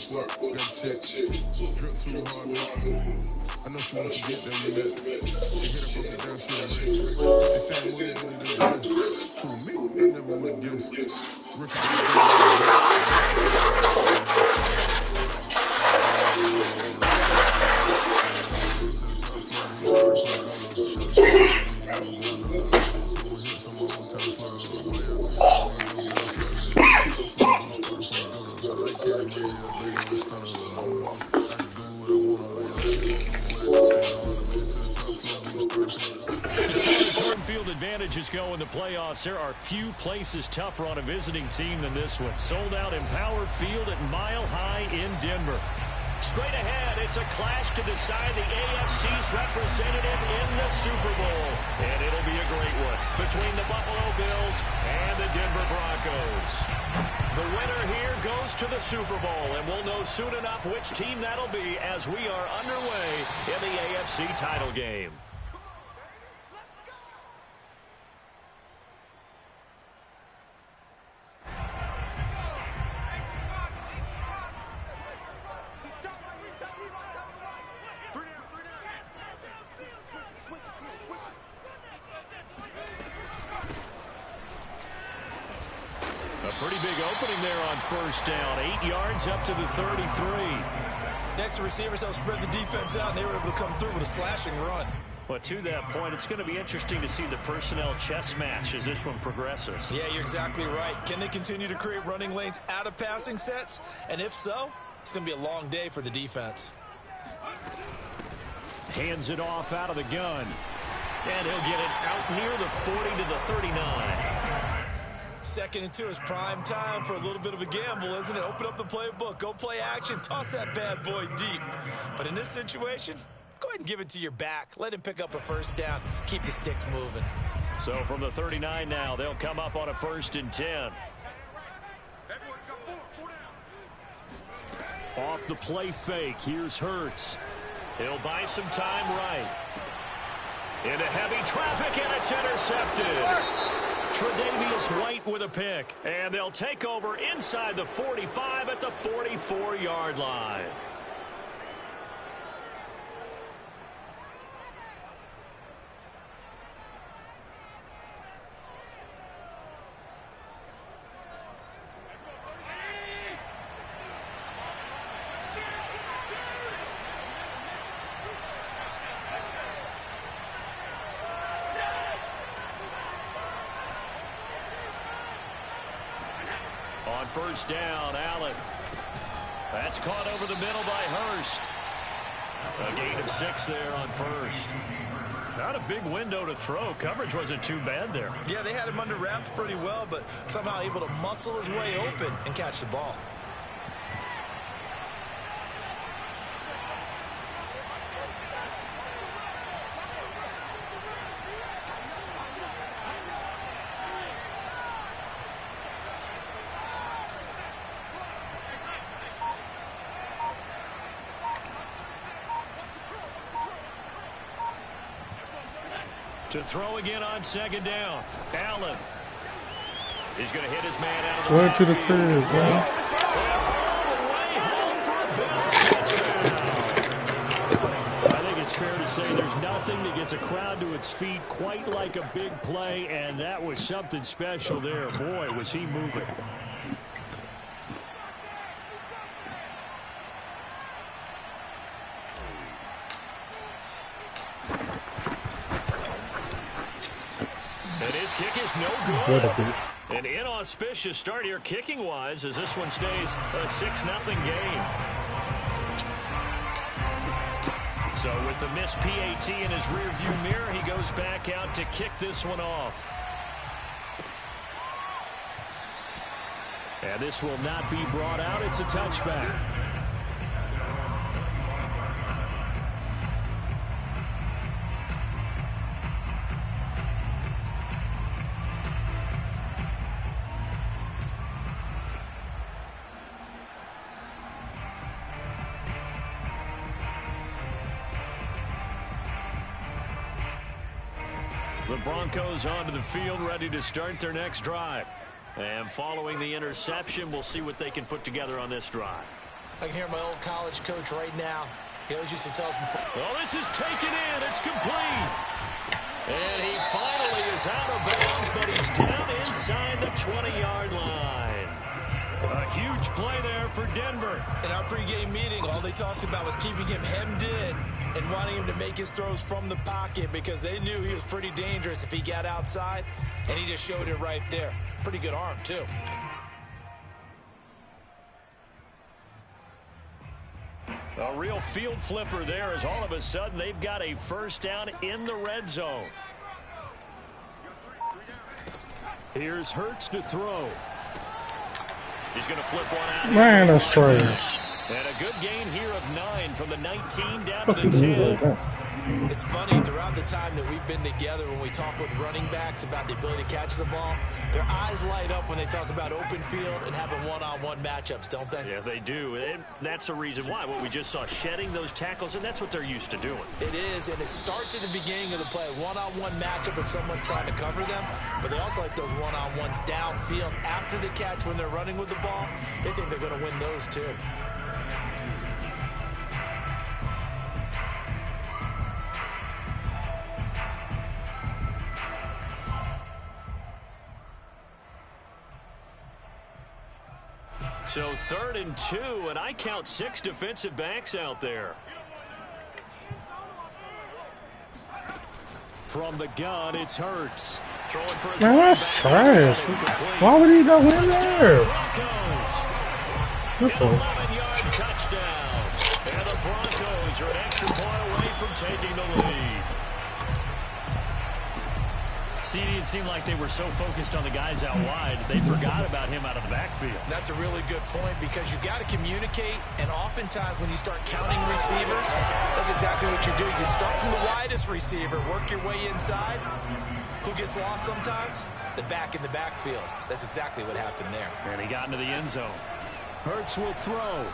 fuck, got check. Drip too hard, I know she won't forget that we met. She hit up on me down, she a wreck. She said, "Mo, you really do the best." Who, me? I never would have guessed. Rookie got beat on the vet. Field advantages go in the playoffs. There are few places tougher on a visiting team than this one. Sold out Empower Field at Mile High in Denver. Straight ahead, it's a clash to decide the AFC's representative in the Super Bowl. And it'll be a great one between the Buffalo Bills and the Denver Broncos. The winner here goes to the Super Bowl, and we'll know soon enough which team that'll be as we are underway in the AFC title game. Pretty big opening there on first down. 8 yards up to the 33. Next, the receivers help spread the defense out, and they were able to come through with a slashing run. Well, to that point, it's going to be interesting to see the personnel chess match as this one progresses. Yeah, you're exactly right. Can they continue to create running lanes out of passing sets? And if so, it's going to be a long day for the defense. Hands it off out of the gun. And he'll get it out near the 40 to the 39. 2nd and 2 is prime time for a little bit of a gamble, isn't it? Open up the playbook, go play action, toss that bad boy deep. But in this situation, go ahead and give it to your back. Let him pick up a first down. Keep the sticks moving. So from the 39 now, they'll come up on a 1st and 10. Off the play fake, here's Hurts. He'll buy some time right. Into heavy traffic, and it's intercepted. Tre'Davious White with a pick, and they'll take over inside the 45 at the 44-yard line. On first down, Allen. That's caught over the middle by Hurst. A gain of 6 there on first. Not a big window to throw. Coverage wasn't too bad there. Yeah, they had him under wraps pretty well, but somehow able to muscle his way open and catch the ball. To throw again on 2nd down. Allen. He's going to hit his man out of the Going to the crib, man. I think it's fair to say there's nothing that gets a crowd to its feet quite like a big play, and that was something special there. Boy, was he moving. And his kick is no good. An inauspicious start here kicking-wise as this one stays a 6-0 game. So with the missed PAT in his rearview mirror, he goes back out to kick this one off. And this will not be brought out. It's a touchback. The Broncos onto the field, ready to start their next drive. And following the interception, we'll see what they can put together on this drive. I can hear my old college coach right now. He always used to tell us before. Well, this is taken in. It's complete. And he finally is out of bounds, but he's down inside the 20-yard line. A huge play there for Denver. In our pregame meeting, all they talked about was keeping him hemmed in and wanting him to make his throws from the pocket because they knew he was pretty dangerous if he got outside, and he just showed it right there. Pretty good arm, too. A real field flipper there as all of a sudden they've got a first down in the red zone. Here's Hurts to throw. He's going to flip one out. Man, that's trash. And a good gain here of 9 from the 19 down to the 10. It's funny, throughout the time that we've been together, when we talk with running backs about the ability to catch the ball, their eyes light up when they talk about open field and having one-on-one matchups, don't they? Yeah, they do. And that's the reason why. What we just saw, shedding those tackles, and that's what they're used to doing. It is, and it starts at the beginning of the play. One-on-one matchup if someone's trying to cover them, but they also like those one-on-ones downfield after the catch when they're running with the ball. They think they're going to win those too. So 3rd and 2, and I count 6 defensive backs out there. From the gun, it's Hurts. Throwing for his Man, that's trash. Why would he go in there? Broncos. An 11-yard touchdown. And the Broncos are an extra point away from taking the lead. CD, it seemed like they were so focused on the guys out wide, they forgot about him out of the backfield. That's a really good point because you've got to communicate, and oftentimes when you start counting receivers, that's exactly what you're doing. You start from the widest receiver, work your way inside. Who gets lost sometimes? The back in the backfield. That's exactly what happened there. And he got into the end zone. Hurts will throw.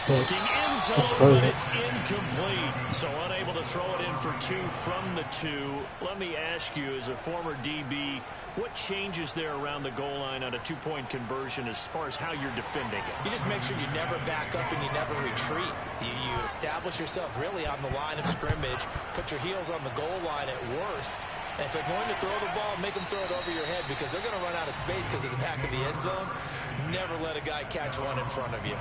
Looking end zone, but it's incomplete. So unable to throw it in for 2 from the 2. Let me ask you, as a former DB, what changes there around the goal line on a 2-point conversion as far as how you're defending it? You just make sure you never back up and you never retreat. You establish yourself really on the line of scrimmage, put your heels on the goal line at worst. And if they're going to throw the ball, make them throw it over your head because they're going to run out of space because of the back of the end zone. Never let a guy catch one in front of you.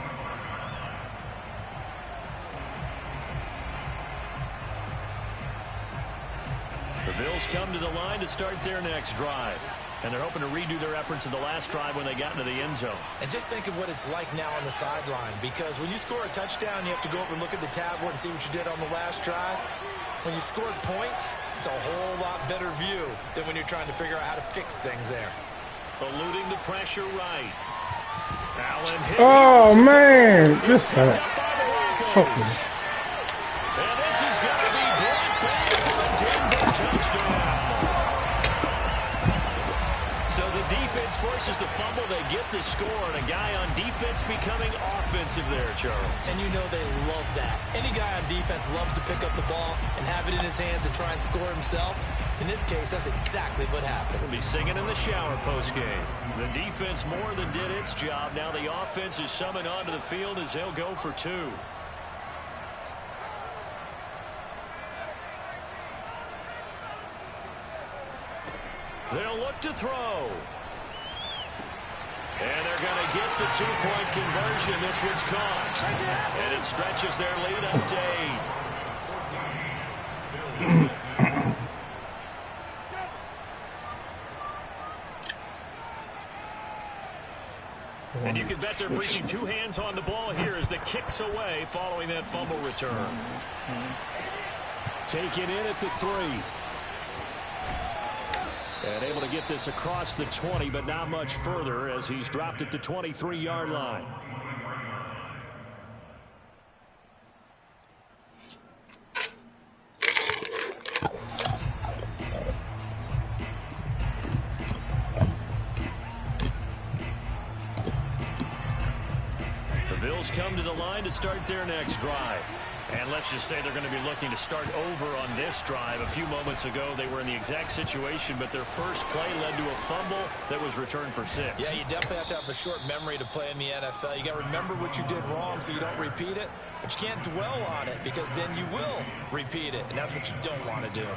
The Bills come to the line to start their next drive. And they're hoping to redo their efforts in the last drive when they got into the end zone. And just think of what it's like now on the sideline, because when you score a touchdown, you have to go over and look at the tablet and see what you did on the last drive. When you scored points, it's a whole lot better view than when you're trying to figure out how to fix things there. Eluding the pressure right. Allen hit. Oh, man. This picked up by the Broncos. And this is going to be brought back for a Denver touchdown. So the defense forces the fumble. They get the score, and a guy on defense becoming offensive there, Charles. And you know they love that. Any guy on defense loves to pick up the ball and have it in his hands and try and score himself. In this case, that's exactly what happened. We'll be singing in the shower postgame. The defense more than did its job. Now the offense is summoned onto the field as they'll go for 2. They'll look to throw. And they're going to get the 2-point conversion. This one's caught. And it stretches their lead up to 8. And you can bet they're preaching 2 hands on the ball here as the kick's away following that fumble return. Taken in at the 3. And able to get this across the 20, but not much further as he's dropped it to 23-yard line. The Bills come to the line to start their next drive. And let's just say they're going to be looking to start over on this drive. A few moments ago, they were in the exact situation, but their first play led to a fumble that was returned for 6. Yeah, you definitely have to have a short memory to play in the NFL. You got to remember what you did wrong so you don't repeat it, but you can't dwell on it because then you will repeat it, and that's what you don't want to do.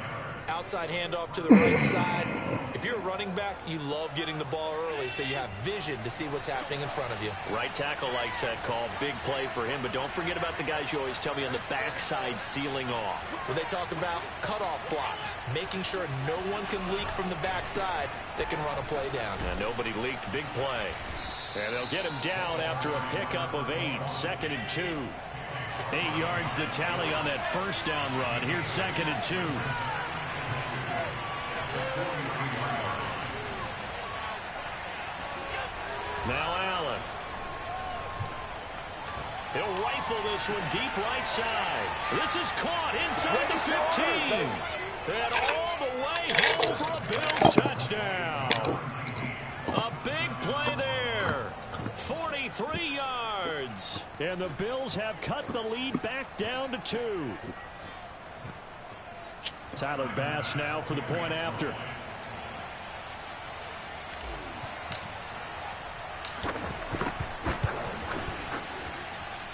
Outside handoff to the right side. If you're a running back, you love getting the ball early so you have vision to see what's happening in front of you. Right tackle likes that call. Big play for him, but don't forget about the guys you always tell me on the backside sealing off. When they talk about cutoff blocks, making sure no one can leak from the backside that can run a play down. And nobody leaked. Big play. And they'll get him down after a pickup of 8. 2nd and 2. 8 yards the tally on that first down run. Here's 2nd and 2. Now Allen. He'll rifle this one deep right side. This is caught inside the 15. And all the way home for a Bills touchdown. A big play there. 43 yards. And the Bills have cut the lead back down to 2. Tyler Bass now for the point after.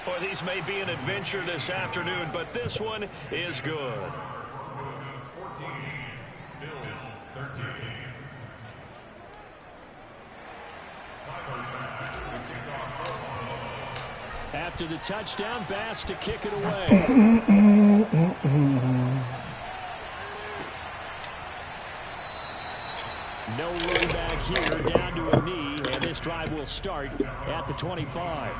Boy, these may be an adventure this afternoon, but this one is good. 14, Bills 13. After the touchdown, Bass to kick it away. No run back here, down to a knee, and this drive will start at the 25.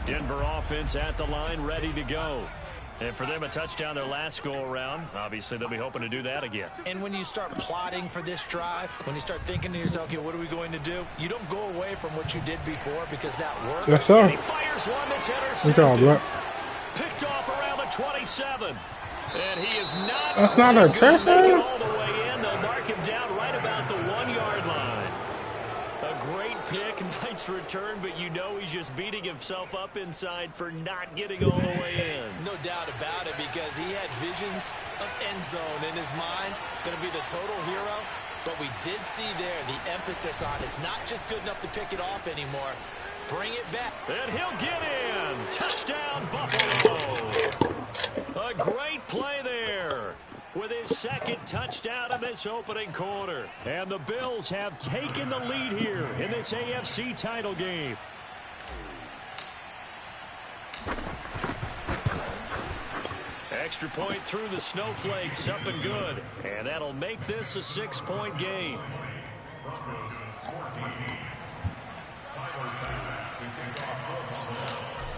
Denver offense at the line, ready to go. And for them, a touchdown their last go-around. Obviously, they'll be hoping to do that again. And when you start plotting for this drive, when you start thinking to yourself, okay, what are we going to do? You don't go away from what you did before because that worked. Yes, sir. And he fires one that's intercepted. Good job, bro. Picked off around the 27. And he is not. That's not a touchdown. All the way in. They'll mark him down right about the 1-yard line. A great pick, nice return, but you know he's just beating himself up inside for not getting all the way in. No doubt about it because he had visions of end zone in his mind. Going to be the total hero. But we did see there the emphasis on it's not just good enough to pick it off anymore. Bring it back. And he'll get in. Touchdown, Buffalo. A great play there with his second touchdown in this opening quarter. And the Bills have taken the lead here in this AFC title game. Extra point through the snowflakes, up and good. And that'll make this a 6-point game. Broncos 14.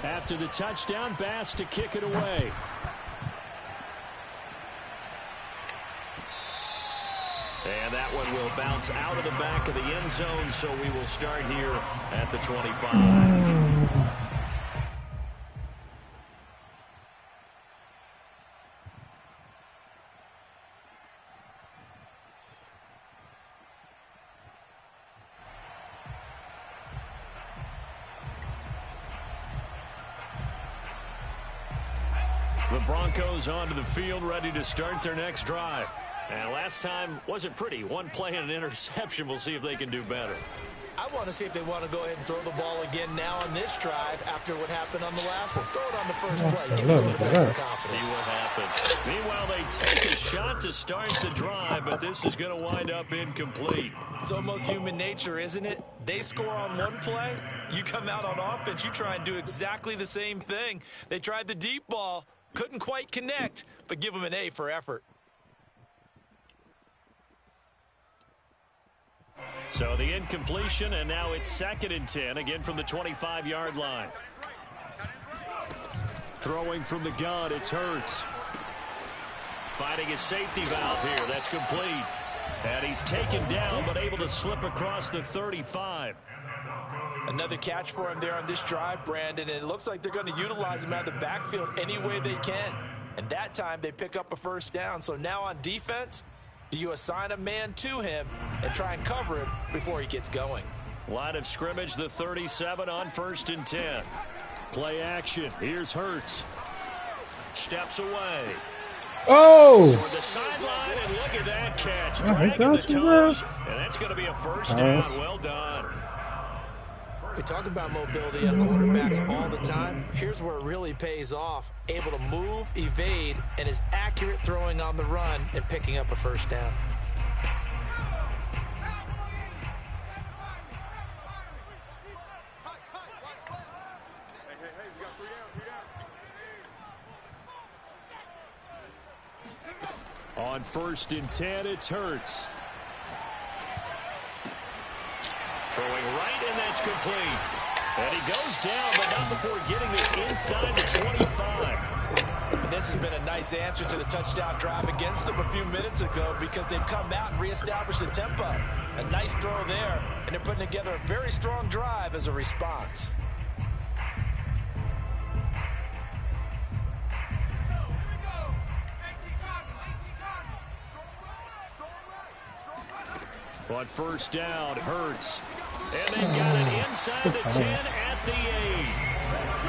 After the touchdown, Bass to kick it away. And that one will bounce out of the back of the end zone, so we will start here at the 25. The Broncos onto the field, ready to start their next drive. And last time wasn't pretty. One play and an interception. We'll see if they can do better. I want to see if they want to go ahead and throw the ball again now on this drive after what happened on the last one. Throw it on the first play. Give the quarterback some confidence. See what happens. Meanwhile, they take a shot to start the drive, but this is going to wind up incomplete. It's almost human nature, isn't it? They score on one play. You come out on offense, you try and do exactly the same thing. They tried the deep ball. Couldn't quite connect, but give them an A for effort. So the incompletion, and now it's 2nd and 10, again from the 25-yard line. Throwing from the gun, it's Hurts. Finding his safety valve here, that's complete. And he's taken down, but able to slip across the 35. Another catch for him there on this drive, Brandon, and it looks like they're going to utilize him out of the backfield any way they can. And that time they pick up a first down. So now on defense, do you assign a man to him and try and cover him before he gets going? Line of scrimmage, the 37 on 1st and 10. Play action. Here's Hurts. Steps away. Oh! Toward the sideline, and look at that catch. Dragging the toes, and that's going to be a first down. Well done. We talk about mobility on quarterbacks all the time. Here's where it really pays off. Able to move, evade, and is accurate throwing on the run and picking up a first down. On 1st and 10, it's Hurts. Throwing right, and that's complete. And he goes down, but not before getting this inside the 25. And this has been a nice answer to the touchdown drive against them a few minutes ago because they've come out and reestablished the tempo. A nice throw there, and they're putting together a very strong drive as a response. On 1st down, Hurts. And they've got it inside the 10 at the 8.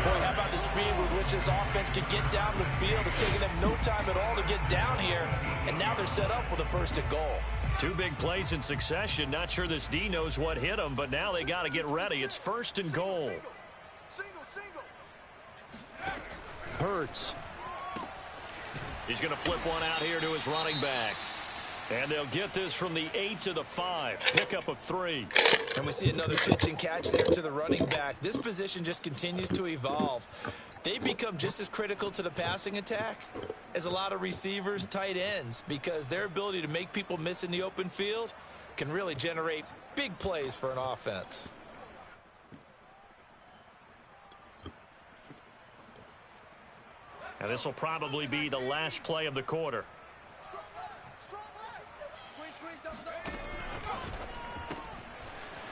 Boy, how about the speed with which this offense can get down the field? It's taken them no time at all to get down here, and now they're set up with a 1st and goal. 2 big plays in succession. Not sure this D knows what hit them, but now they got to get ready. It's 1st and goal. Hurts. He's going to flip one out here to his running back. And they'll get this from the 8 to the 5. Pickup of 3. And we see another pitch and catch there to the running back. This position just continues to evolve. They become just as critical to the passing attack as a lot of receivers, tight ends, because their ability to make people miss in the open field can really generate big plays for an offense. And this will probably be the last play of the quarter.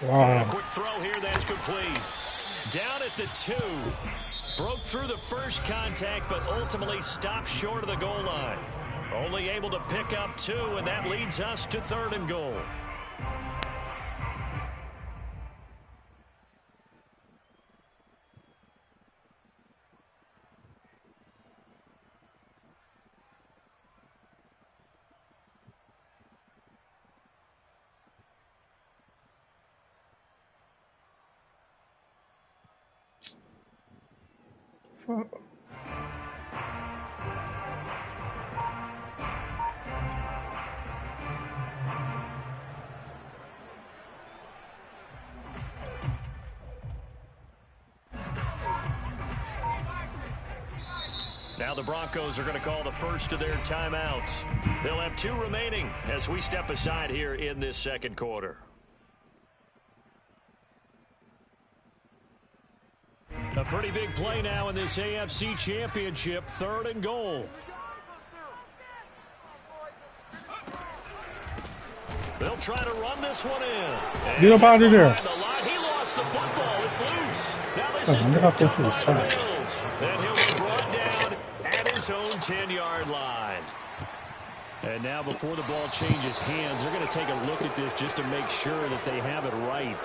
Wow. A quick throw here, that's complete. Down at the 2. Broke through the first contact, but ultimately stopped short of the goal line. Only able to pick up 2, and that leads us to 3rd and goal. Now the Broncos are going to call the first of their timeouts. They'll have 2 remaining as we step aside here in this second quarter. A pretty big play now in this AFC Championship. 3rd and goal. They'll try to run this one in. Get up out of there. He lost the football. It's loose. Now this is picked up by the Bills. And he'll be brought down at his own 10-yard line. And now before the ball changes hands, they're going to take a look at this just to make sure that they have it right.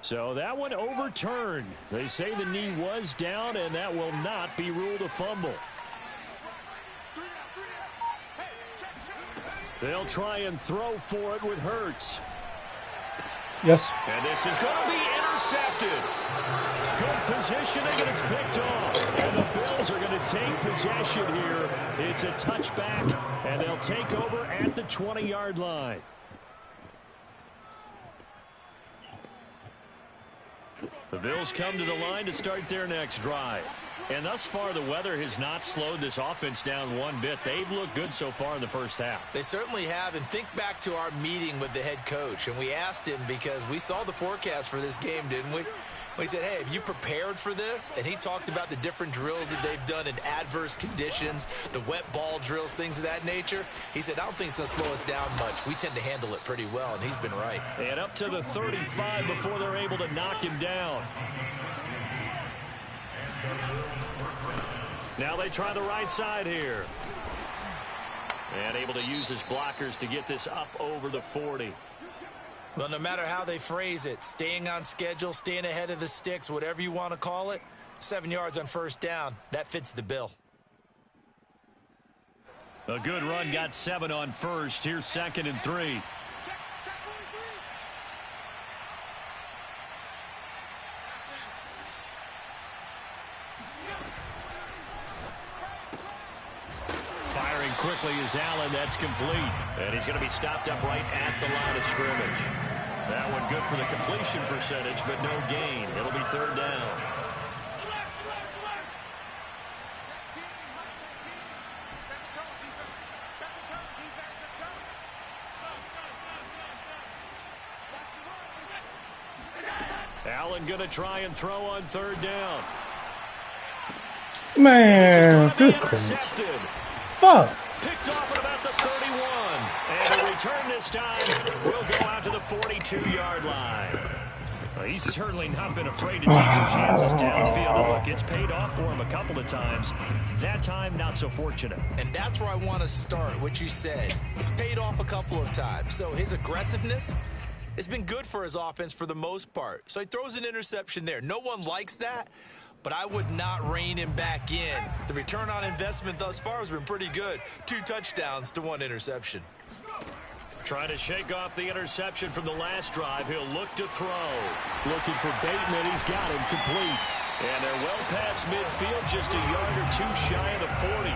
So that one overturned. They say the knee was down, and that will not be ruled a fumble. They'll try and throw for it with Hurts. Yes. And this is going to be intercepted. Good positioning, and it's picked off. And the Bills are going to take possession here. It's a touchback, and they'll take over at the 20-yard line. The Bills come to the line to start their next drive. And thus far, the weather has not slowed this offense down one bit. They've looked good so far in the first half. They certainly have. And think back to our meeting with the head coach. And we asked him because we saw the forecast for this game, didn't we? Well, he said, hey, have you prepared for this? And he talked about the different drills that they've done in adverse conditions, the wet ball drills, things of that nature. He said, I don't think it's going to slow us down much. We tend to handle it pretty well, and he's been right. And up to the 35 before they're able to knock him down. Now they try the right side here. And able to use his blockers to get this up over the 40. Well, no matter how they phrase it, staying on schedule, staying ahead of the sticks, whatever you want to call it, 7 yards on first down, that fits the bill. A good run, got 7 on first. Here's 2nd and 3. Firing quickly is Allen. That's complete. And he's going to be stopped up right at the line of scrimmage. That one good for the completion percentage, but no gain. It'll be 3rd down. Allen going to try and throw on 3rd down. Man, this intercepted. fuck. Picked off at about the 31. And a return this time will go out to the 42-yard line. Well, he's certainly not been afraid to take some chances downfield. And look, it's paid off for him a couple of times. That time, not so fortunate. And that's where I want to start, what you said. It's paid off a couple of times. So his aggressiveness has been good for his offense for the most part. So he throws an interception there. No one likes that, but I would not rein him back in. The return on investment thus far has been pretty good. 2 touchdowns to 1 interception. Trying to shake off the interception from the last drive. He'll look to throw. Looking for Bateman. He's got him complete. And they're well past midfield, just a yard or 2 shy of the 40.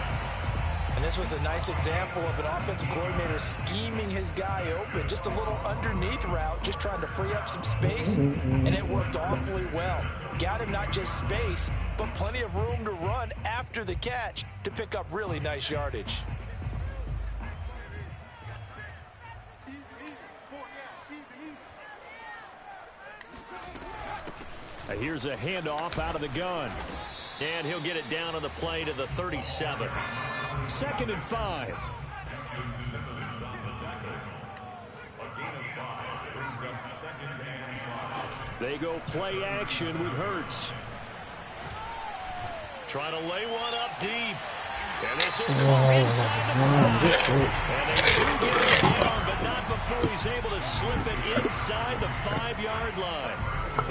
And this was a nice example of an offensive coordinator scheming his guy open. Just a little underneath route, just trying to free up some space, and it worked awfully well. Got him not just space, but plenty of room to run after the catch to pick up really nice yardage. Here's a handoff out of the gun. And he'll get it down on the play to the 37. 2nd and 5. They go play action with Hurts. Trying to lay one up deep. And this is caught inside the 5. And they do get him down, but not before he's able to slip it inside the 5-yard line.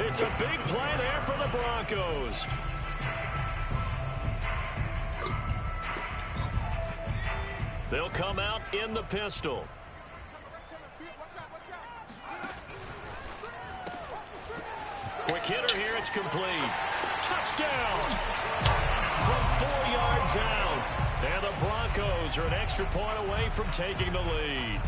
It's a big play there for the Broncos. They'll come out in the pistol. Quick hitter here, it's complete. Touchdown! From 4 yards out. And the Broncos are an extra point away from taking the lead.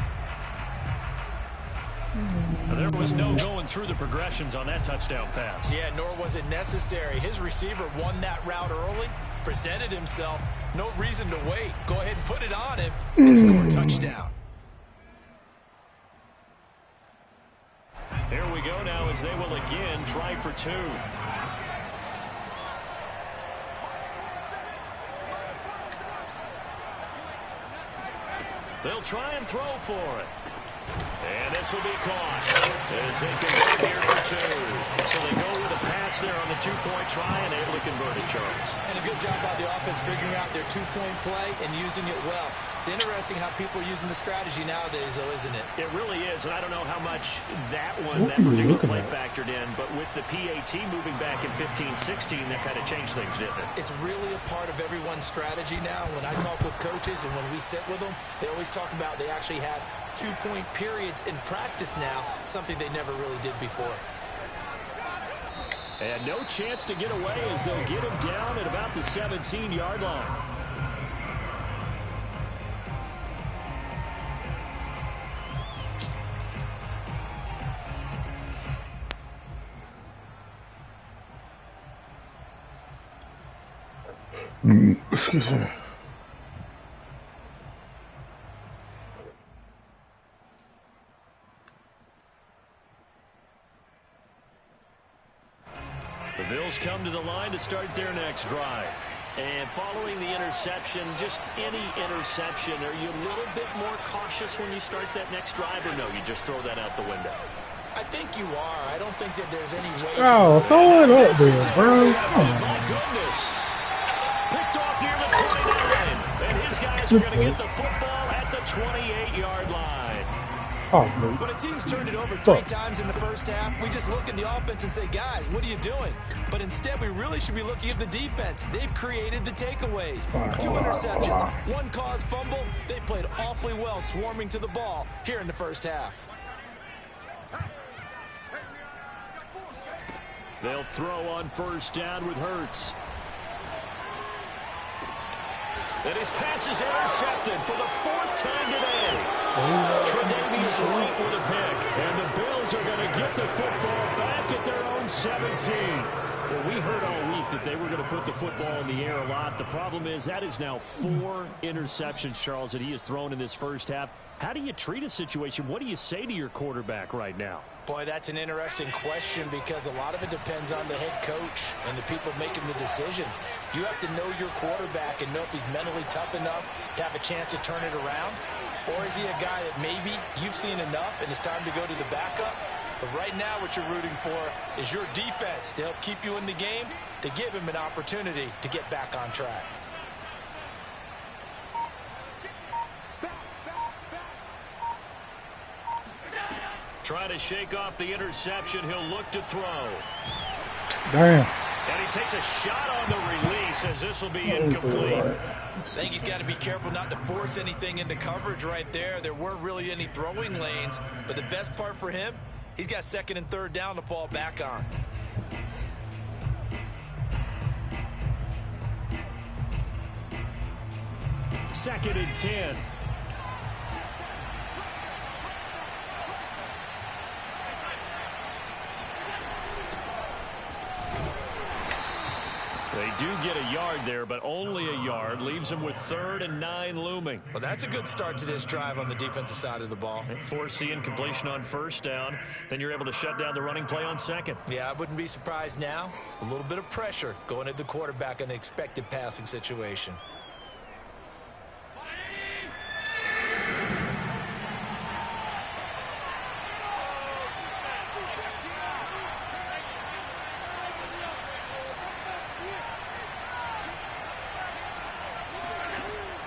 There was no going through the progressions on that touchdown pass. Yeah, nor was it necessary. His receiver won that route early, presented himself. No reason to wait. Go ahead and put it on him and score a touchdown. Here we go now as they will again try for 2. They'll try and throw for it. And this will be caught as they convert here for 2. So they go with a pass there on the 2-point try and able to convert it, Charles. And a good job by the offense figuring out their 2-point play and using it well. It's interesting how people are using the strategy nowadays, though, isn't it? It really is, and I don't know how much that particular play factored in, but with the PAT moving back in 15-16, that kind of changed things, didn't it? It's really a part of everyone's strategy now. When I talk with coaches and when we sit with them, they always talk about they actually have 2-point periods in practice now, something they never really did before. And no chance to get away as they'll get him down at about the 17-yard line. Excuse me. The Bills come to the line to start their next drive. And following the interception, just any interception, are you a little bit more cautious when you start that next drive, or no, you just throw that out the window? I think you are. I don't think that there's any way. Oh, throw it up there, bro. My goodness. Picked off near the 29. And his guys are going to get the football at the 28-yard line. Oh, when a team's turned it over 3 times in the first half, we just look at the offense and say, guys, what are you doing? But instead, we really should be looking at the defense. They've created the takeaways. 2 interceptions, 1 caused fumble. They played awfully well swarming to the ball here in the first half. They'll throw on first down with Hurts. And his pass is intercepted for the 4th time today. Tre'Davious Wright with a pick. And the Bills are going to get the football back at their own 17. Well, we heard all week that they were going to put the football in the air a lot. The problem is that is now 4 interceptions, Charles, that he has thrown in this first half. How do you treat a situation? What do you say to your quarterback right now? Boy, that's an interesting question because a lot of it depends on the head coach and the people making the decisions. You have to know your quarterback and know if he's mentally tough enough to have a chance to turn it around. Or is he a guy that maybe you've seen enough and it's time to go to the backup? But right now what you're rooting for is your defense to help keep you in the game, to give him an opportunity to get back on track. Trying to shake off the interception. He'll look to throw. Damn. And he takes a shot on the release as this will be incomplete. I think he's got to be careful not to force anything into coverage right there. There weren't really any throwing lanes, but the best part for him, he's got 2nd and 3rd down to fall back on. Second and 10. They do get a yard there, but only a yard. Leaves them with 3rd and 9 looming. Well, that's a good start to this drive on the defensive side of the ball. Force the incompletion on first down. Then you're able to shut down the running play on 2nd. Yeah, I wouldn't be surprised now. A little bit of pressure going at the quarterback in an expected passing situation.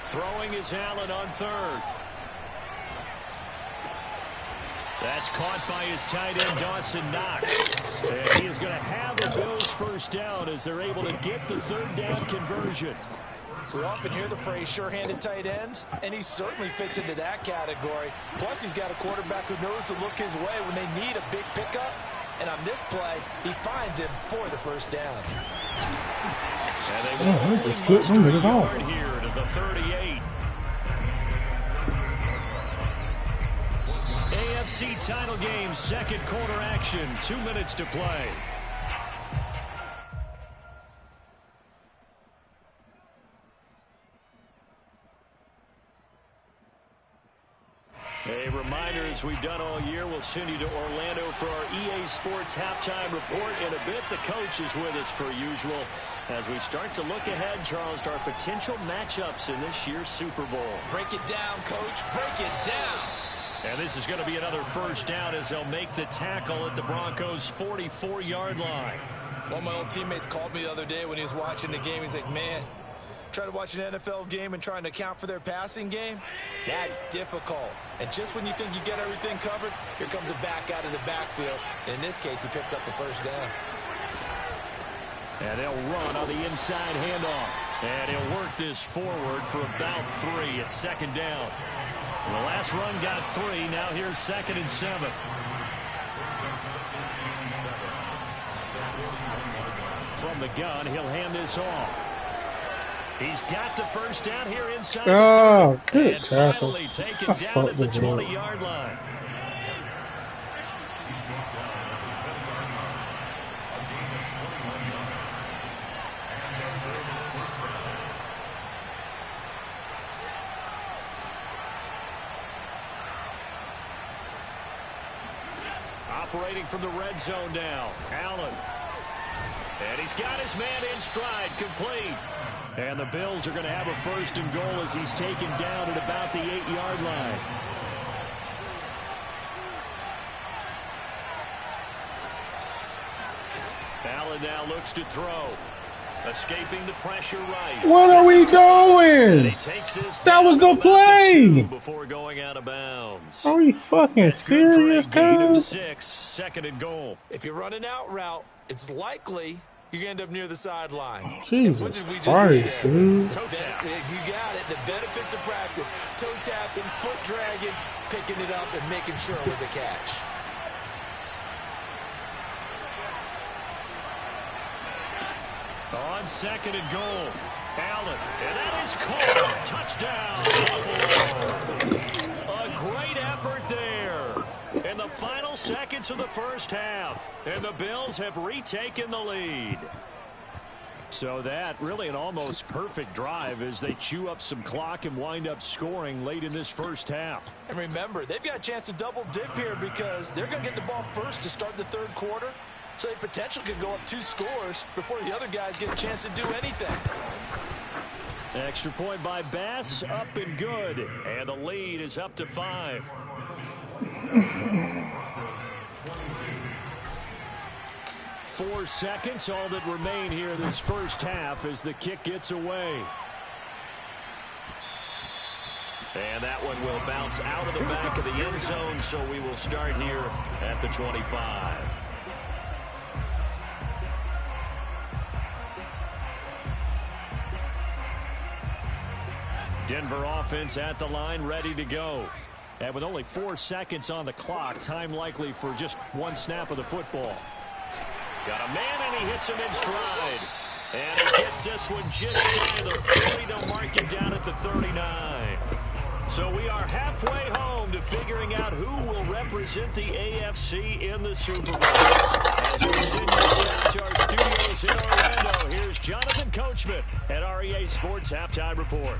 Throwing is Allen on 3rd. That's caught by his tight end, Dawson Knox. And he is going to have the Bills first down as they're able to get the 3rd down conversion. We often hear the phrase sure-handed tight ends, and he certainly fits into that category. Plus, he's got a quarterback who knows to look his way when they need a big pickup. And on this play, he finds him for the first down. And they will muster a yard here to the 38. AFC title game, 2nd quarter action, 2 minutes to play. A reminder, as we've done all year, we'll send you to Orlando for our EA Sports halftime report in a bit. The coach is with us per usual as we start to look ahead, Charles, to our potential matchups in this year's Super Bowl. Break it down, coach. Break it down. And this is going to be another first down as they'll make the tackle at the Broncos' 44-yard line. One of my old teammates called me the other day when he was watching the game. He's like, man, trying to watch an NFL game and trying to account for their passing game, that's difficult. And just when you think you get everything covered, here comes a back out of the backfield. And in this case, he picks up the first down. And they'll run on the inside handoff. And he'll work this forward for about 3 at 2nd down. And the last run got 3. Now here's 2nd and 7. From the gun, he'll hand this off. He's got the first down here inside. Oh, good and tackle. finally taken down at the 20-yard line. Operating from the red zone now. Allen. And he's got his man in stride, complete. And the Bills are going to have a 1st and goal as he's taken down at about the 8-yard line. Allen now looks to throw. Escaping the pressure right. What are we doing? That was the play. Before going out of bounds. Are we fucking serious, gain of cuz? 6, 2nd and goal. If you're running out route, it's likely you're going to end up near the sideline. Jesus What did we just Christ, see there? dude. Toe tap. You got it. The benefits of practice. Toe tapping, foot dragging, picking it up, and making sure it was a catch. On 2nd and goal, Allen, and that is caught. Touchdown. A great effort there in the final seconds of the first half, and the Bills have retaken the lead. So that really an almost perfect drive as they chew up some clock and wind up scoring late in this first half. And remember, they've got a chance to double dip here because they're going to get the ball first to start the 3rd quarter. So they potentially could go up 2 scores before the other guys get a chance to do anything. Extra point by Bass, up and good. And the lead is up to 5. Four seconds, all that remain here this first half as the kick gets away. And that one will bounce out of the back of the end zone, so we will start here at the 25. Denver offense at the line, ready to go. And with only 4 seconds on the clock, time likely for just one snap of the football. Got a man, and he hits him in stride. And he gets this one just shy of the 40. They'll mark him down at the 39. So we are halfway home to figuring out who will represent the AFC in the Super Bowl. As we send you down to our studios in Orlando, here's Jonathan Coachman at REA Sports Halftime Report.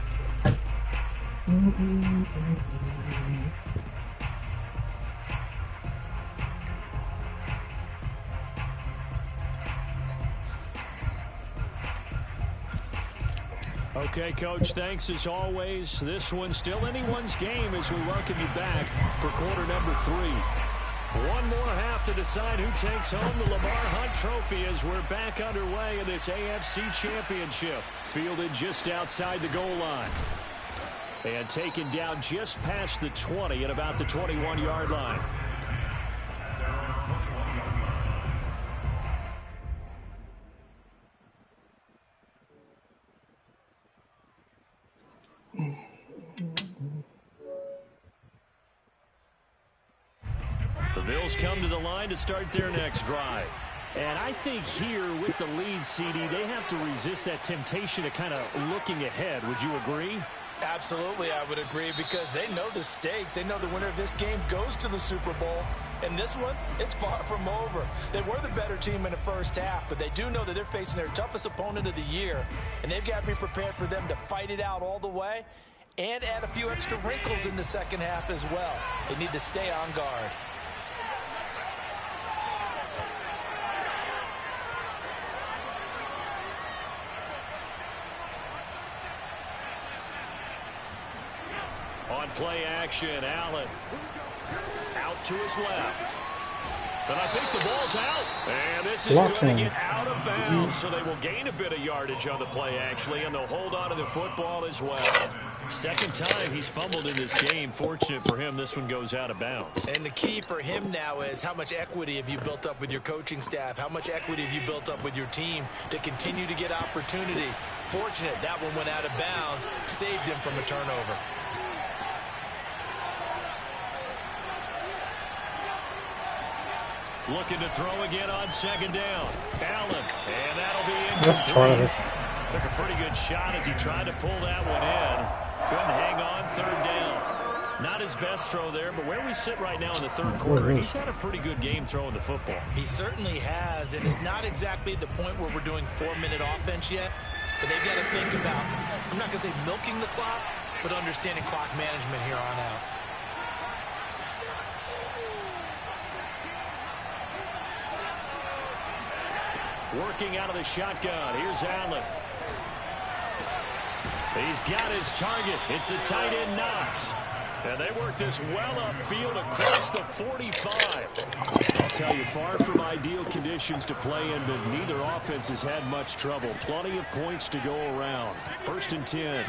Okay, Coach, thanks as always. This one's still anyone's game as we welcome you back for quarter number 3. One more half to decide who takes home the Lamar Hunt Trophy as we're back underway in this AFC Championship. Fielded just outside the goal line. And taken down just past the 20 at about the 21-yard line. The Bills come to the line to start their next drive. And I think here with the lead, CD, they have to resist that temptation of kind of looking ahead. Would you agree? Absolutely, I would agree, because they know the stakes. They know the winner of this game goes to the Super Bowl. And this one, it's far from over. They were the better team in the first half, but they do know that they're facing their toughest opponent of the year. And they've got to be prepared for them to fight it out all the way and add a few extra wrinkles in the second half as well. They need to stay on guard. On play action, Allen out to his left. But I think the ball's out. And this is going to get out of bounds, so they will gain a bit of yardage on the play, actually, and they'll hold on to the football as well. Second time he's fumbled in this game. Fortunate for him, this one goes out of bounds. And the key for him now is how much equity have you built up with your coaching staff? How much equity have you built up with your team to continue to get opportunities? Fortunate that one went out of bounds, saved him from a turnover. Looking to throw again on second down. Allen, and that'll be incomplete. Took a pretty good shot as he tried to pull that one in. Couldn't hang on third down. Not his best throw there, but where we sit right now in the third quarter, he's had a pretty good game throwing the football. He certainly has, and it's not exactly the point where we're doing 4-minute offense yet, but they've got to think about, I'm not going to say milking the clock, but understanding clock management here on out. Working out of the shotgun. Here's Allen. He's got his target. It's the tight end Knox. And they work this well upfield across the 45. I'll tell you, far from ideal conditions to play in, but neither offense has had much trouble. Plenty of points to go around. 1st and 10.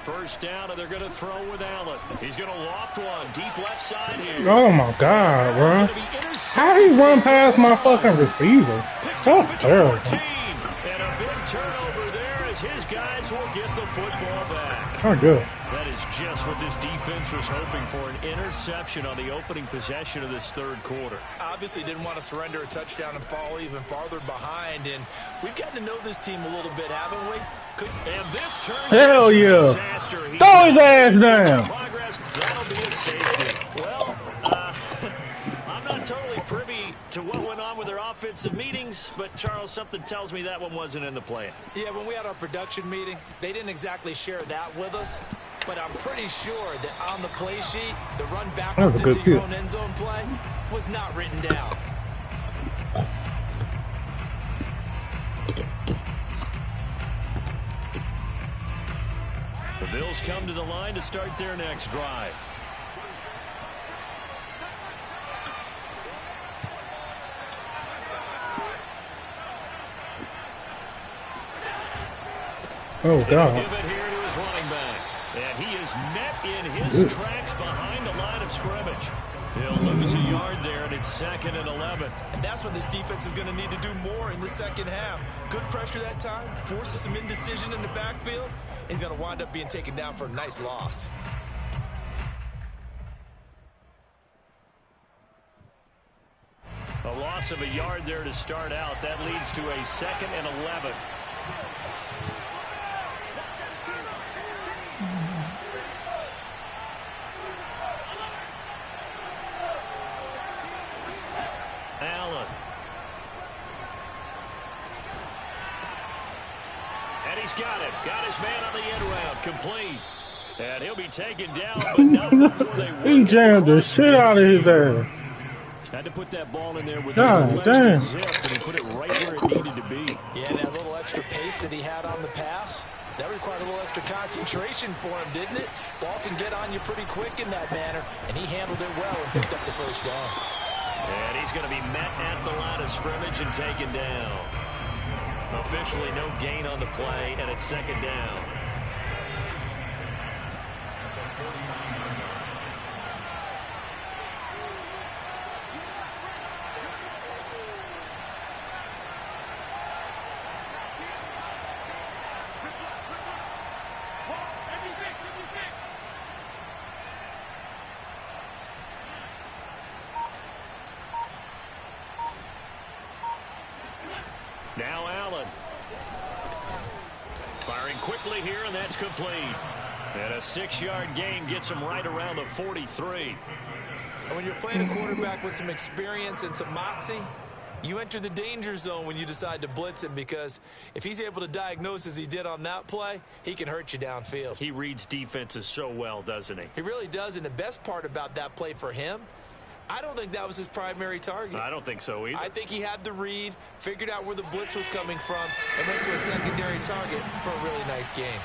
First down, and they're going to throw with Allen. He's going to loft one. Deep left side here. Oh, my God, bro. How he run past my fucking receiver? That's terrible. And a big turnover there as his guys will get the football back. Oh, good. That is just what this defense was hoping for, an interception on the opening possession of this 3rd quarter. Obviously didn't want to surrender a touchdown and fall even farther behind, and we've gotten to know this team a little bit, haven't we? And this turns Hell into yeah. disaster. Throw his ass down. Progress. That'll be a safety. Well, I'm not totally privy to what went on with their offensive meetings, but Charles, something tells me that one wasn't in the plan. Yeah, when we had our production meeting, they didn't exactly share that with us, but I'm pretty sure that on the play sheet, the run backwards into your own end zone play was not written down. The Bills come to the line to start their next drive. Oh, God. Give it here to his running back. And he is met in his tracks behind the line of scrimmage. He'll lose a yard there, and it's 2nd and 11. And that's what this defense is going to need to do more in the second half. Good pressure that time, forces some indecision in the backfield. He's going to wind up being taken down for a nice loss. A loss of a yard there to start out. That leads to a 2nd and 11. Allen. And he's got it. Got his man on the end route. Complete. And he'll be taken down, but not before they work. He jammed the shit out of his ass. Had to put that ball in there with God, a little extra zip, and he put it right where it needed to be. Yeah, that little extra pace that he had on the pass, that required a little extra concentration for him, didn't it? Ball can get on you pretty quick in that manner, and he handled it well and picked up the first down. And he's going to be met at the line of scrimmage and taken down. Officially no gain on the play, and it's 2nd down. Now Allen. Firing quickly here, and that's complete. And a 6-yard gain gets him right around the 43. And when you're playing a quarterback with some experience and some moxie, you enter the danger zone when you decide to blitz him, because if he's able to diagnose as he did on that play, he can hurt you downfield. He reads defenses so well, doesn't he? He really does, and the best part about that play for him, I don't think that was his primary target. I don't think so either. I think he had the read, figured out where the blitz was coming from, and went to a secondary target for a really nice game.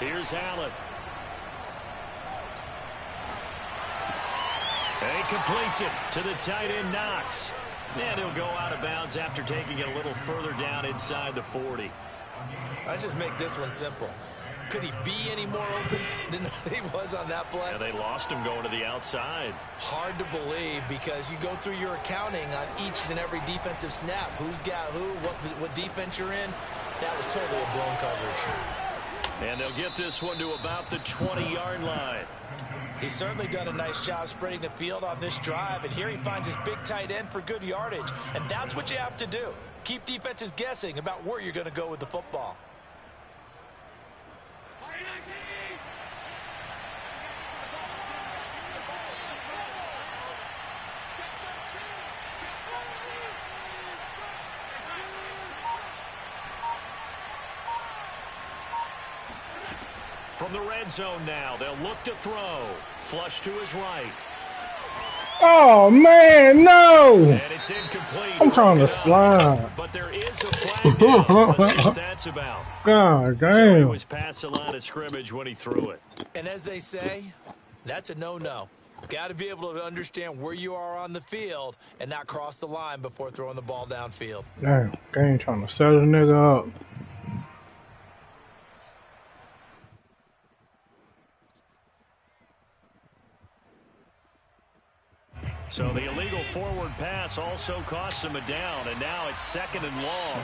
Here's Allen. And he completes it to the tight end Knox. And he'll go out of bounds after taking it a little further down inside the 40. Let's just make this one simple. Could he be any more open than he was on that play? Yeah, they lost him going to the outside. Hard to believe, because you go through your accounting on each and every defensive snap. Who's got who, what defense you're in. That was totally a blown coverage. And they'll get this one to about the 20-yard line. He's certainly done a nice job spreading the field on this drive, and here he finds his big tight end for good yardage. And that's what you have to do. Keep defenses guessing about where you're going to go with the football. From the red zone now, they'll look to throw. Flush to his right. Oh, man, no! And it's incomplete. I'm trying to slide. But there is a flag down. Let's see what that's about. God damn. So he was past the line of scrimmage when he threw it. And as they say, that's a no-no. Got to be able to understand where you are on the field and not cross the line before throwing the ball downfield. Damn, game trying to set a nigga up. So the illegal forward pass also costs him a down, and now it's 2nd and long.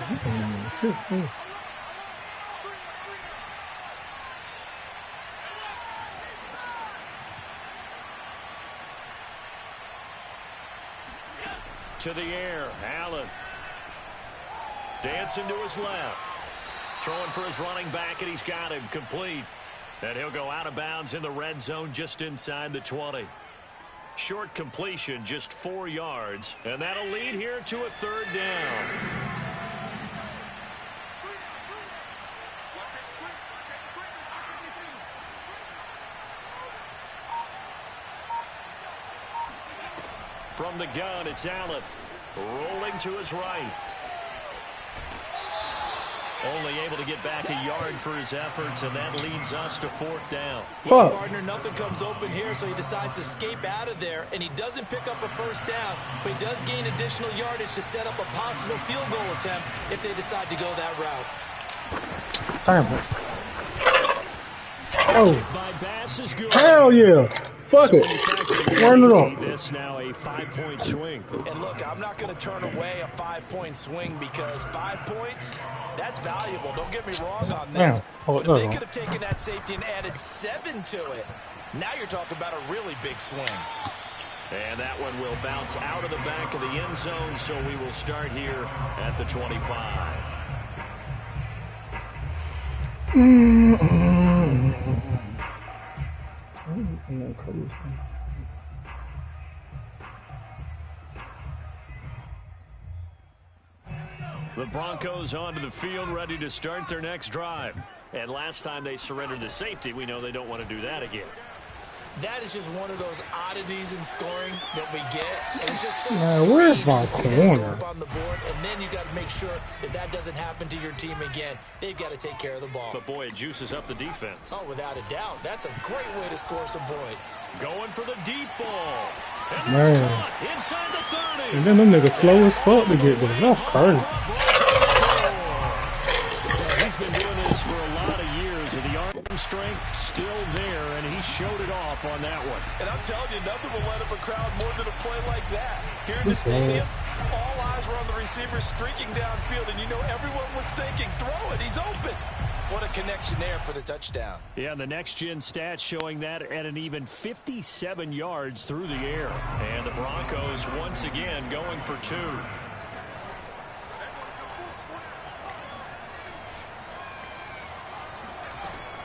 To the air, Allen. Dancing to his left. Throwing for his running back, and he's got him complete. And he'll go out of bounds in the red zone just inside the 20. Short completion, just 4 yards. And that'll lead here to a 3rd down. From the gun, it's Allen. Rolling to his right. Only able to get back a yard for his efforts, and that leads us to 4th down. Well, partner, nothing comes open here, so he decides to escape out of there, and he doesn't pick up a 1st down, but he does gain additional yardage to set up a possible field goal attempt if they decide to go that route. Damn it. Oh. Hell yeah. Fuck it. Run it off. This now a 5-point swing. And look, I'm not going to turn away a 5-point swing because 5 points, that's valuable. Don't get me wrong on this. But if they could have taken that safety and added 7 to it, now you're talking about a really big swing. And that one will bounce out of the back of the end zone, so we will start here at the 25. The Broncos onto the field, ready to start their next drive. And last time they surrendered to safety, we know they don't want to do that again. That is just one of those oddities in scoring that we get. And it's just so where's strange my to see that corner? go up on the board. And then you got to make sure that that doesn't happen to your team again. They've got to take care of the ball. But, boy, it juices up the defense. Oh, without a doubt. That's a great way to score some points. Going for the deep ball. And that's caught inside the 30. And then them niggas slow as fuck to get there. That's crazy. He's been doing this for a lot of years, and the arm strength still there, and he showed it off on that one. And I'm telling you, nothing will light up a crowd more than a play like that. Here in the stadium, all eyes were on the receiver streaking downfield, and you know everyone was thinking, throw it, he's open. What a connection there for the touchdown. Yeah, the next-gen stats showing that at an even 57 yards through the air. And the Broncos once again going for 2.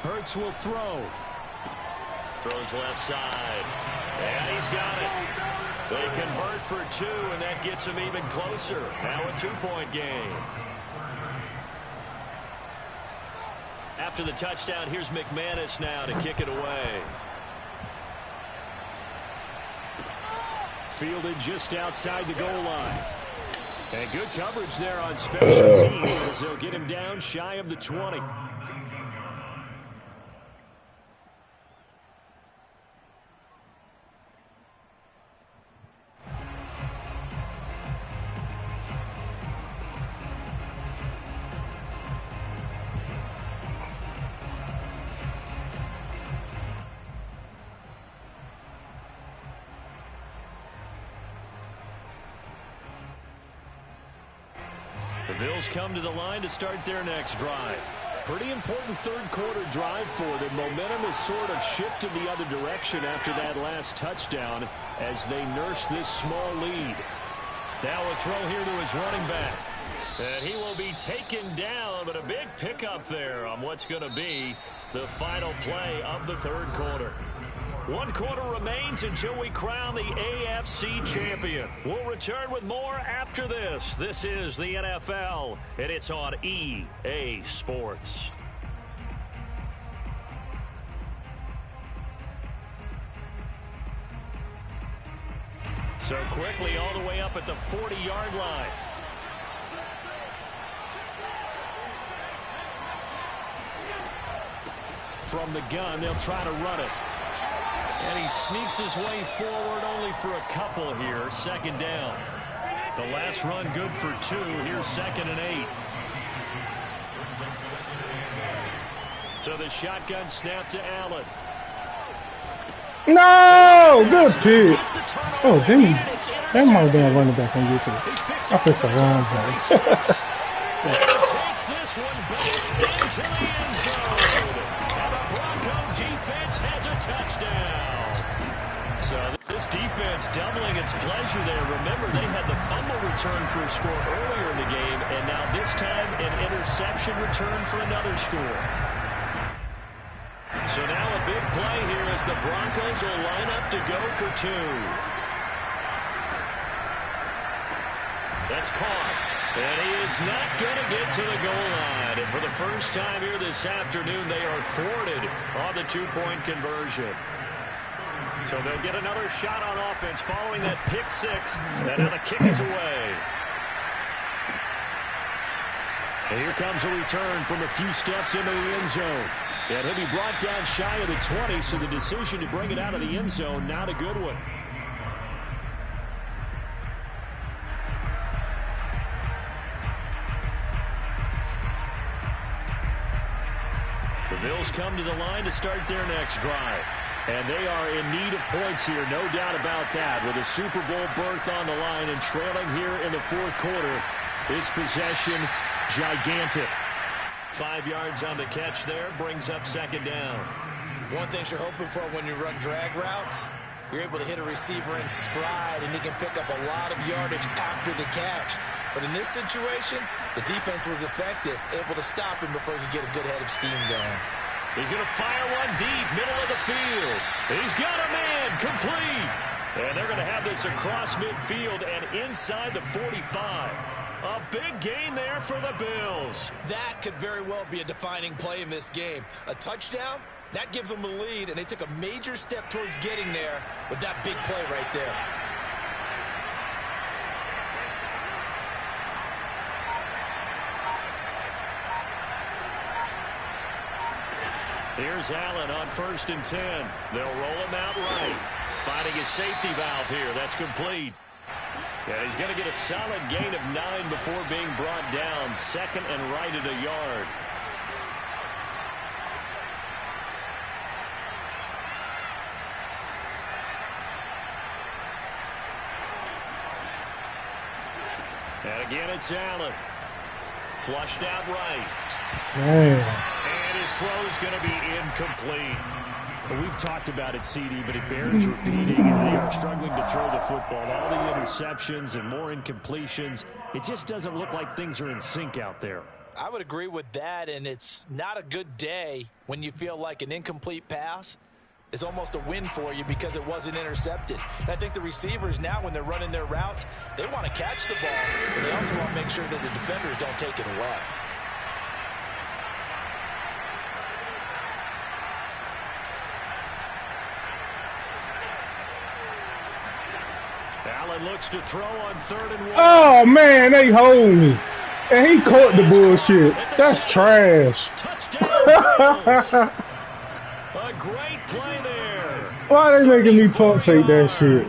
Hurts will throw. Throws left side. And he's got it. They convert for 2, and that gets him even closer. Now a 2-point game. After the touchdown, here's McManus now to kick it away. Fielded just outside the goal line. And good coverage there on special teams as they'll get him down shy of the 20. The Bills come to the line to start their next drive. Pretty important third-quarter drive for them. Momentum has sort of shifted the other direction after that last touchdown as they nurse this small lead. Now a throw here to his running back. And he will be taken down, but a big pickup there on what's going to be the final play of the third quarter. 1 quarter remains until we crown the AFC champion. We'll return with more after this. This is the NFL, and it's on EA Sports. So quickly all the way up at the 40-yard line. From the gun, they'll try to run it. And he sneaks his way forward only for a couple here. Second down. The last run good for 2. Here's 2nd and 8. So the shotgun snap to Allen. No! Good pick. Oh, Jimmy. That might have been a running back on YouTube. I picked the wrong guy. Takes this one back into the end zone. And the Bronco defense has a touchdown. So this defense doubling its pleasure there. Remember, they had the fumble return for a score earlier in the game, and now this time an interception return for another score. So now a big play here as the Broncos will line up to go for 2. That's caught. And he is not going to get to the goal line. And for the first time here this afternoon, they are thwarted on the 2-point conversion. So they'll get another shot on offense following that pick 6. And now the kick is away. And here comes a return from a few steps into the end zone. And he'll be brought down shy of the 20, so the decision to bring it out of the end zone, not a good one. The Bills come to the line to start their next drive. And they are in need of points here, no doubt about that. With a Super Bowl berth on the line and trailing here in the 4th quarter, this possession gigantic. 5 yards on the catch there, brings up 2nd down. One thing you're hoping for when you run drag routes, you're able to hit a receiver in stride, and he can pick up a lot of yardage after the catch. But in this situation, the defense was effective, able to stop him before he could get a good head of steam going. He's going to fire one deep, middle of the field. He's got a man, complete. And they're going to have this across midfield and inside the 45. A big gain there for the Bills. That could very well be a defining play in this game. A touchdown, that gives them the lead, and they took a major step towards getting there with that big play right there. Here's Allen on 1st and 10. They'll roll him out right. Finding his safety valve here. That's complete. And he's going to get a solid gain of 9 before being brought down. 2nd and right at a yard. And again, it's Allen. Flushed out right. And his throw is going to be incomplete. Well, we've talked about it, CD, but it bears repeating. They are struggling to throw the football. All the interceptions and more incompletions. It just doesn't look like things are in sync out there. I would agree with that, and it's not a good day when you feel like an incomplete pass is almost a win for you because it wasn't intercepted. And I think the receivers now, when they're running their routes, they want to catch the ball, but they also want to make sure that the defenders don't take it away. Allen looks to throw on 3rd and 1. Oh, man, they hold me. And he caught the bullshit. That's trash. Touchdown. A great play there. Why are they making me pump fake that shit?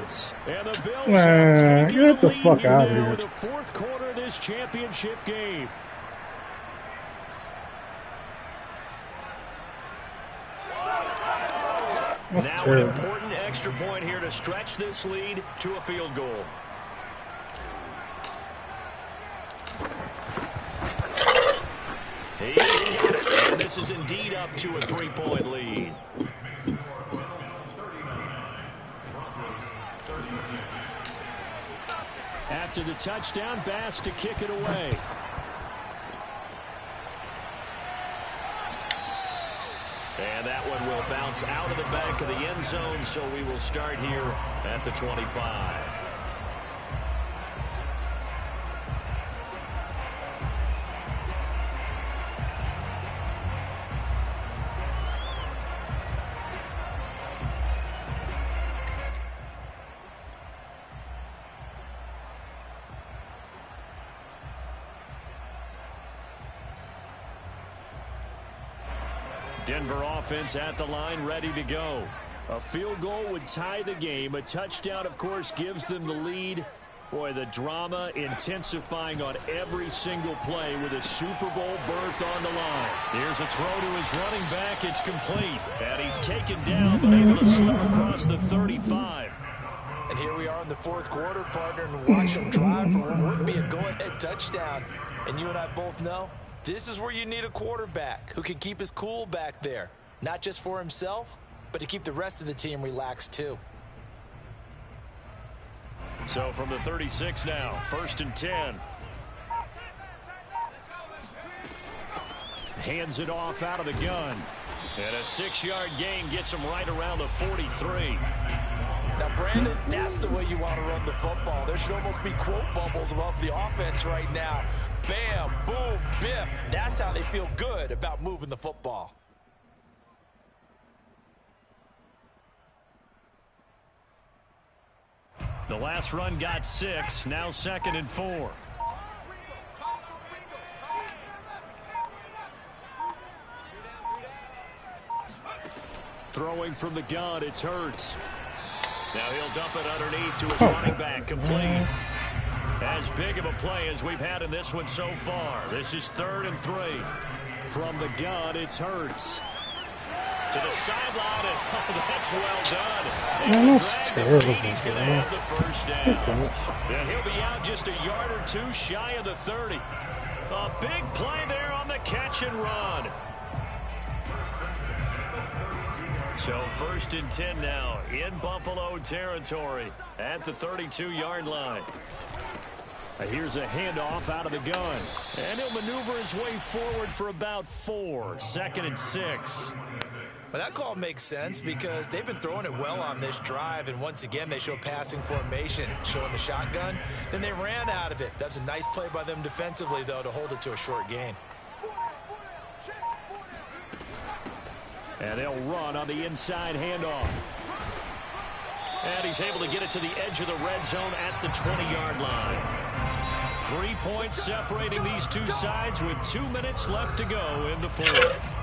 Man, get the fuck out of here. The 4th quarter of this championship game. That's now terrible. An important extra point here to stretch this lead to a field goal. He's got it. And this is indeed up to a 3-point lead. After the touchdown, Bass to kick it away. And that one will bounce out of the back of the end zone, so we will start here at the 25. Denver offense at the line, ready to go. A field goal would tie the game. A touchdown, of course, gives them the lead. Boy, the drama intensifying on every single play with a Super Bowl berth on the line. Here's a throw to his running back. It's complete. And he's taken down, but able to slip across the 35. And here we are in the fourth quarter, partner, and watch him drive for what would be a go-ahead touchdown. And you and I both know this is where you need a quarterback who can keep his cool back there. Not just for himself, but to keep the rest of the team relaxed too. So from the 36 now, 1st and 10. Hands it off out of the gun. And a 6-yard gain gets him right around the 43. Now, Brandon, that's the way you want to run the football. There should almost be quote bubbles above the offense right now. Bam, boom, biff. That's how they feel good about moving the football. The last run got 6. Now 2nd and 4. Throwing from the gun, it's Hurts. Now he'll dump it underneath to his running back, complete. As big of a play as we've had in this one so far. This is 3rd and 3. From the gun, it's Hurts. To the sideline, and that's well done. He's going to have the first down. And he'll be out just a yard or two shy of the 30. A big play there on the catch and run. So 1st and 10 now in Buffalo territory at the 32-yard line. Here's a handoff out of the gun. And he'll maneuver his way forward for about 4. 2nd and 6. But that call makes sense because they've been throwing it well on this drive, and once again they show passing formation, showing the shotgun. Then they ran out of it. That's a nice play by them defensively, though, to hold it to a short gain. And they'll run on the inside handoff. And he's able to get it to the edge of the red zone at the 20-yard line. 3 points separating these two sides with 2 minutes left to go in the fourth.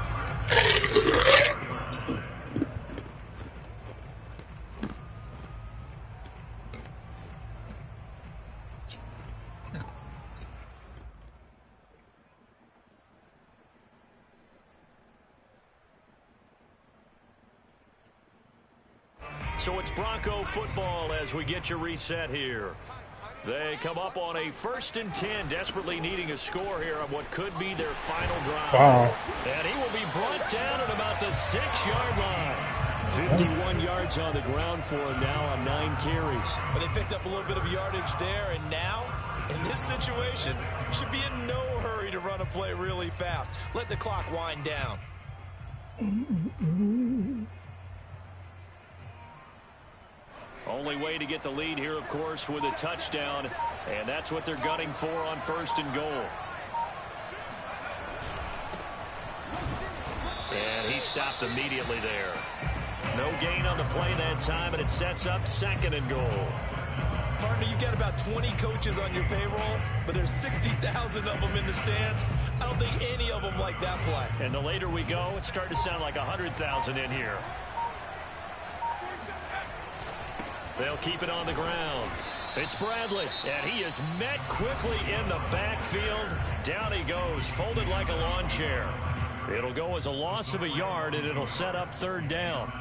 So it's Bronco football as we get your reset here. They come up on a 1st and 10, desperately needing a score here on what could be their final drive. Wow. And he will be brought down at about the 6-yard line. 51 yards on the ground for him now on 9 carries. But they picked up a little bit of yardage there, and now, in this situation, should be in no hurry to run a play really fast. Let the clock wind down. Only way to get the lead here, of course, with a touchdown. And that's what they're gunning for on 1st and goal. And he stopped immediately there. No gain on the play that time, and it sets up 2nd and goal. Partner, you got about 20 coaches on your payroll, but there's 60,000 of them in the stands. I don't think any of them like that play. And the later we go, it's starting to sound like 100,000 in here. They'll keep it on the ground. It's Bradley, and he is met quickly in the backfield. Down he goes, folded like a lawn chair. It'll go as a loss of a yard, and it'll set up 3rd down.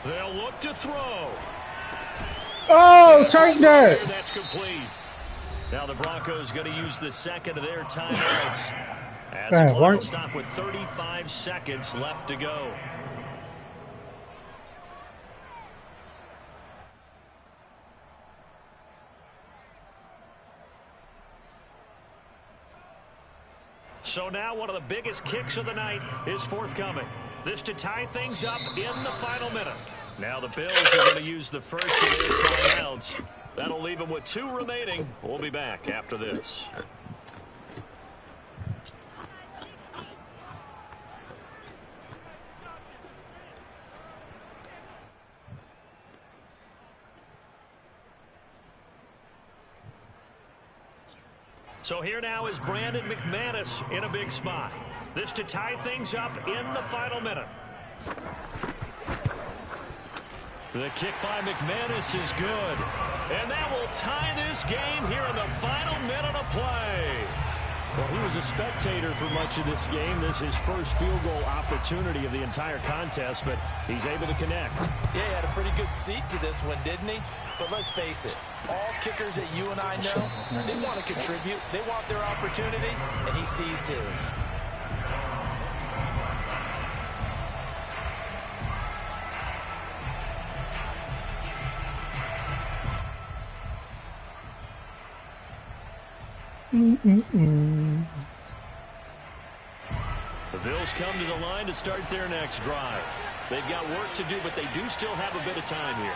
They'll look to throw. Oh, take that. That's complete. Now the Broncos going to use the 2nd of their timeouts. As the clock will stop with 35 seconds left to go. So now one of the biggest kicks of the night is forthcoming. This to tie things up in the final minute. Now the Bills are going to use the 1st of their timeouts. That'll leave him with 2 remaining. We'll be back after this. So here now is Brandon McManus in a big spot. This to tie things up in the final minute. The kick by McManus is good. And that will tie this game here in the final minute of play. Well, he was a spectator for much of this game. This is his first field goal opportunity of the entire contest, but he's able to connect. Yeah, he had a pretty good seat to this one, didn't he? But let's face it, all kickers that you and I know, they want to contribute. They want their opportunity, and he seized his. The Bills come to the line to start their next drive. They've got work to do, but they do still have a bit of time here.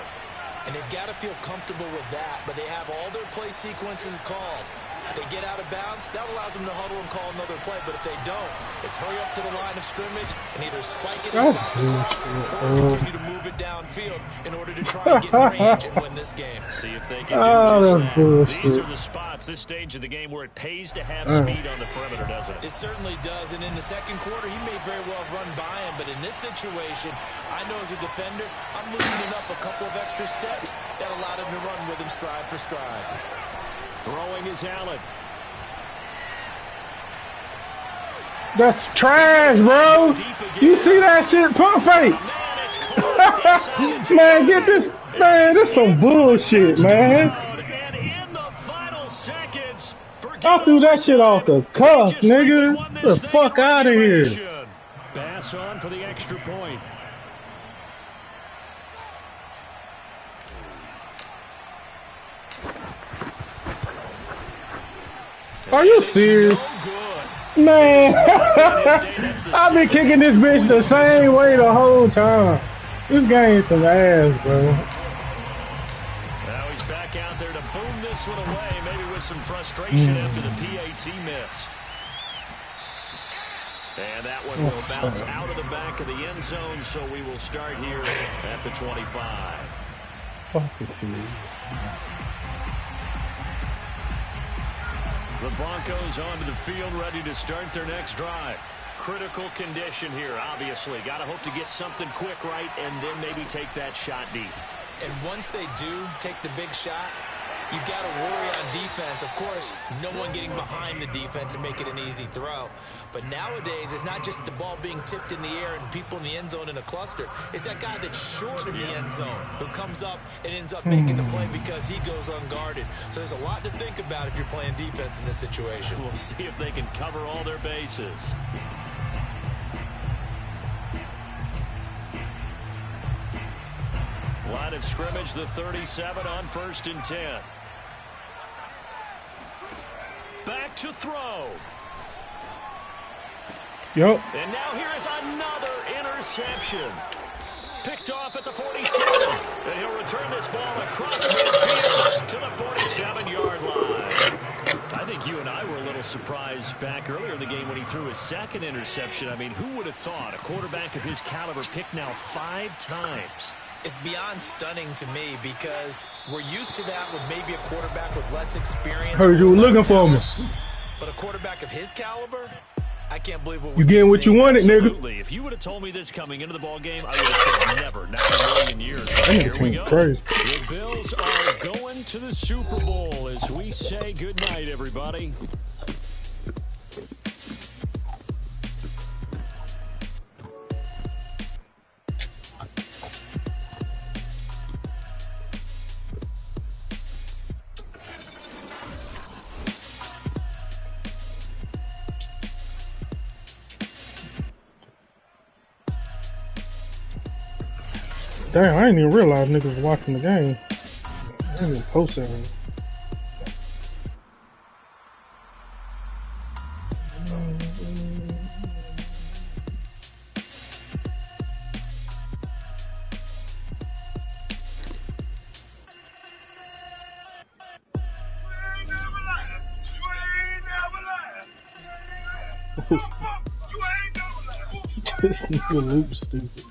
And they've got to feel comfortable with that, but they have all their play sequences called. If they get out of bounds, that allows them to huddle and call another play. But if they don't, it's hurry up to the line of scrimmage and either spike it and stop the clock or continue to move it downfield in order to try and get in range and win this game. See if they can do just that. These are the spots, this stage of the game, where it pays to have speed on the perimeter, doesn't it? It certainly does. And in the second quarter, he may very well run by him. But in this situation, I know as a defender, I'm loosening up a couple of extra steps that allowed him to run with him stride for stride. Throwing is Allen. That's trash, bro. You see that shit? Pump fake. Man, get this. Man, this some bullshit, man. I threw that shit off the cuff, nigga. Get the fuck out of here. Pass on for the extra point. Are you serious? Man, I've been kicking this bitch the same way the whole time. This game's some ass, bro. Now he's back out there to boom this one away, maybe with some frustration after the PAT miss. And that one will bounce out of the back of the end zone, so we will start here at the 25. Fucking serious. The Broncos onto the field, ready to start their next drive. Critical condition here, obviously. Got to hope to get something quick right and then maybe take that shot deep. And once they do take the big shot, you've got to worry on defense. Of course, no one getting behind the defense and make it an easy throw. But nowadays, it's not just the ball being tipped in the air and people in the end zone in a cluster. It's that guy that's short of the end zone who comes up and ends up making the play because he goes unguarded. So there's a lot to think about if you're playing defense in this situation. We'll see if they can cover all their bases. Line of scrimmage, the 37 on 1st and 10. Back to throw. Yep. And now here is another interception. Picked off at the 47. And he'll return this ball across midfield to the 47-yard line. I think you and I were a little surprised back earlier in the game when he threw his second interception. I mean, who would have thought a quarterback of his caliber picked now 5 times? It's beyond stunning to me because we're used to that with maybe a quarterback with less experience. Heard you were looking for me. But a quarterback of his caliber, I can't believe what you getting what you wanted, nigga. If you would have told me this coming into the ball game, I would have said never, not in a million years. Here we go. Crazy. The Bills are going to the Super Bowl as we say goodnight, everybody. Damn, I didn't even realize niggas was watching the game. I didn't even post that. This nigga Luke stupid.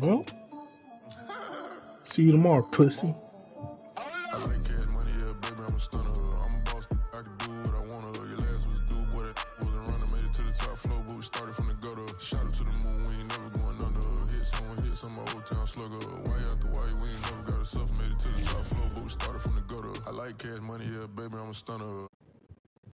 Well, see you tomorrow, pussy. I like cash money, yeah, baby, I'm a stunner. I'm a boss, I can do what I wanna. Your last was do, boy, that wasn't running. Made it to the top floor, but we started from the gutter. Shot up to the moon, we ain't never going under. Hit some old town slugger. Why after why, we ain't never got a suffer. Made it to the top floor, but we started from the gutter. I like cash money, yeah, baby, I'm a stunner.